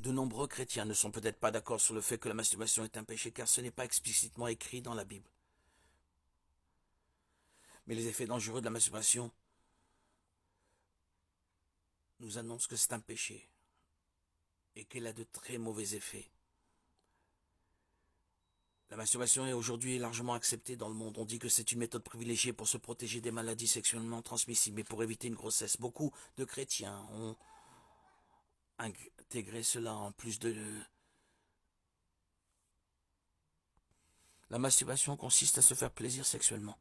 De nombreux chrétiens ne sont peut-être pas d'accord sur le fait que la masturbation est un péché, car ce n'est pas explicitement écrit dans la Bible. Mais les effets dangereux de la masturbation nous annoncent que c'est un péché et qu'elle a de très mauvais effets. La masturbation est aujourd'hui largement acceptée dans le monde. On dit que c'est une méthode privilégiée pour se protéger des maladies sexuellement transmissibles et pour éviter une grossesse. Beaucoup de chrétiens ont intégré cela en plus de... La masturbation consiste à se faire plaisir sexuellement.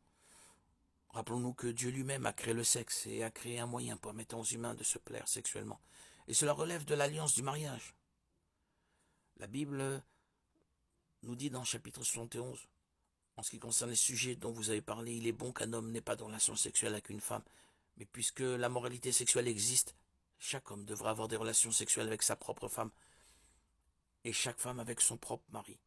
Rappelons-nous que Dieu lui-même a créé le sexe et a créé un moyen permettant aux humains de se plaire sexuellement. Et cela relève de l'alliance du mariage. La Bible nous dit dans le chapitre 71, en ce qui concerne les sujets dont vous avez parlé, il est bon qu'un homme n'ait pas de relation sexuelle avec une femme. Mais puisque la moralité sexuelle existe, chaque homme devra avoir des relations sexuelles avec sa propre femme et chaque femme avec son propre mari.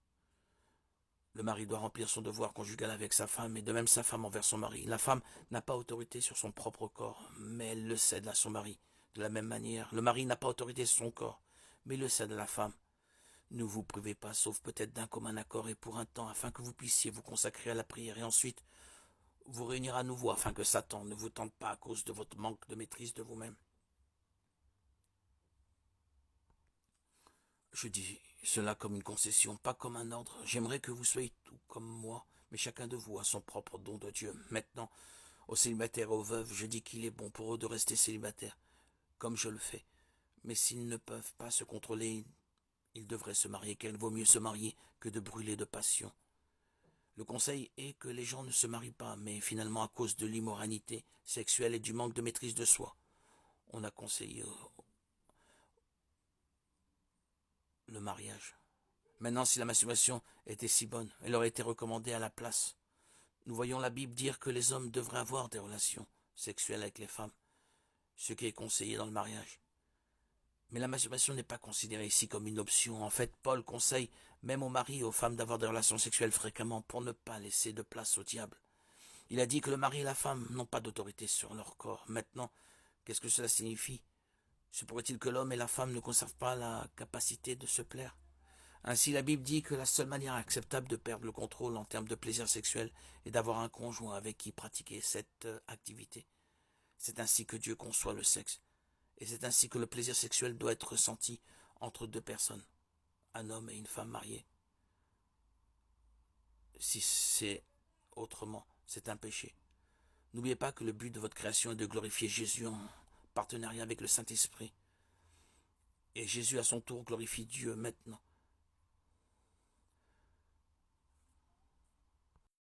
Le mari doit remplir son devoir conjugal avec sa femme et de même sa femme envers son mari. La femme n'a pas autorité sur son propre corps, mais elle le cède à son mari. De la même manière, le mari n'a pas autorité sur son corps, mais il le cède à la femme. Ne vous privez pas, sauf peut-être d'un commun accord et pour un temps, afin que vous puissiez vous consacrer à la prière et ensuite vous réunir à nouveau afin que Satan ne vous tente pas à cause de votre manque de maîtrise de vous-même. Je dis cela comme une concession, pas comme un ordre. J'aimerais que vous soyez tout comme moi, mais chacun de vous a son propre don de Dieu. Maintenant, aux célibataires et aux veuves, je dis qu'il est bon pour eux de rester célibataires, comme je le fais. Mais s'ils ne peuvent pas se contrôler, ils devraient se marier, car il vaut mieux se marier que de brûler de passion. Le conseil est que les gens ne se marient pas, mais finalement à cause de l'immoralité sexuelle et du manque de maîtrise de soi, on a conseillé le mariage. Maintenant, si la masturbation était si bonne, elle aurait été recommandée à la place. Nous voyons la Bible dire que les hommes devraient avoir des relations sexuelles avec les femmes, ce qui est conseillé dans le mariage. Mais la masturbation n'est pas considérée ici comme une option. En fait, Paul conseille même aux maris et aux femmes d'avoir des relations sexuelles fréquemment pour ne pas laisser de place au diable. Il a dit que le mari et la femme n'ont pas d'autorité sur leur corps. Maintenant, qu'est-ce que cela signifie? Se pourrait-il que l'homme et la femme ne conservent pas la capacité de se plaire? Ainsi, la Bible dit que la seule manière acceptable de perdre le contrôle en termes de plaisir sexuel est d'avoir un conjoint avec qui pratiquer cette activité. C'est ainsi que Dieu conçoit le sexe. Et c'est ainsi que le plaisir sexuel doit être ressenti entre deux personnes, un homme et une femme mariés. Si c'est autrement, c'est un péché. N'oubliez pas que le but de votre création est de glorifier Jésus en partenariat avec le Saint-Esprit. Et Jésus à son tour glorifie Dieu maintenant.